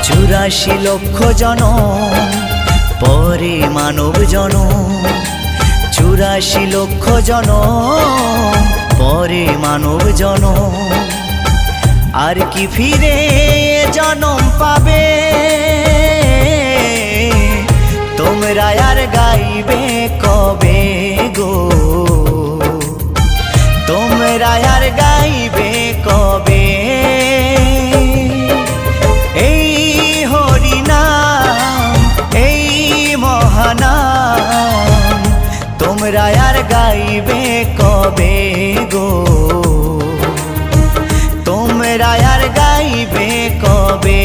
84 লক্ষ জনম পরে মানব জনম, 84 লক্ষ জনম পরে মানব জনম। আর কি ফিরে জনম পাবে তোমরা আর গাইবে কবে গো, তোমরা আর গাইবে কবে। এই হরিনাম এই মহানাম তোমরা আর গাইবে কবে গো, তোমরা আর গাইবে কবে।